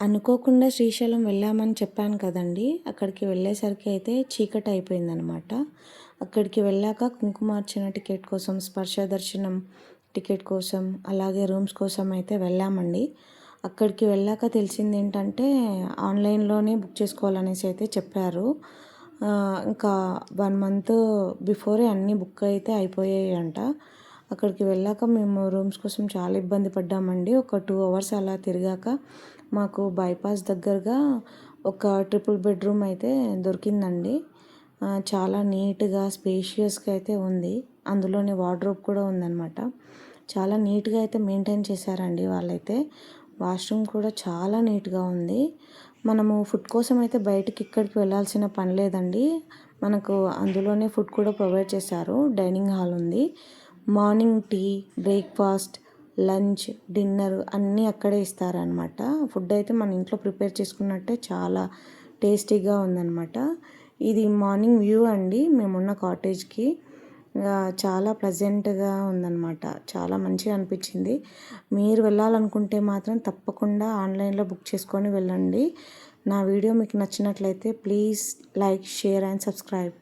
అనుకోకుండా శ్రీశైలం వెళ్ళామని చెప్పాను కదండీ! అక్కడికి వెళ్ళేసరికి అయితే చీకటి అయిపోయిందనమాట. అక్కడికి వెళ్ళాక కుంకుమార్చన టికెట్ కోసం, స్పర్శ దర్శనం టికెట్ కోసం, అలాగే రూమ్స్ కోసం అయితే వెళ్ళామండి. అక్కడికి వెళ్ళాక తెలిసిందేంటంటే ఆన్‌లైన్‌లోనే బుక్ చేసుకోవాలనేసి అయితే చెప్పారు. ఇంకా 1 మంత్ బిఫోరే అన్నీ బుక్ అయితే అయిపోయాయంట. అక్కడికి వెళ్ళాక మేము రూమ్స్ కోసం చాలా ఇబ్బంది పడ్డామండి. ఒక 2 అవర్స్ అలా తిరిగాక మాకు బైపాస్ దగ్గరగా ఒక ట్రిపుల్ బెడ్రూమ్ అయితే దొరికిందండి. చాలా నీట్‌గా, స్పేషియస్‌గా అయితే ఉంది. అందులోనే వార్డ్‌రోబ్ కూడా ఉందనమాట. చాలా నీట్‌గా అయితే మెయింటైన్ చేశారండి వాళ్ళైతే. వాష్‌రూమ్ కూడా చాలా నీట్‌గా ఉంది. మనము ఫుడ్ కోసం అయితే బయటికి ఎక్కడికి వెళ్ళాల్సిన పని లేదండి. మనకు అందులోనే ఫుడ్ కూడా ప్రొవైడ్ చేశారు. డైనింగ్ హాల్ ఉంది. Morning tea, breakfast, lunch, dinner అన్నీ అక్కడే ఇస్తారనమాట. ఫుడ్ అయితే మన ఇంట్లో ప్రిపేర్ చేసుకున్నట్టే చాలా టేస్టీగా ఉందనమాట. ఇది మార్నింగ్ వ్యూ అండి మేమున్న కాటేజ్‌కి. చాలా ప్లెజెంట్‌గా ఉందనమాట. చాలా మంచిగా అనిపించింది. మీరు వెళ్ళాలనుకుంటే మాత్రం తప్పకుండా ఆన్‌లైన్‌లో బుక్ చేసుకొని వెళ్ళండి. నా వీడియో మీకు నచ్చినట్లయితే please like, share and subscribe.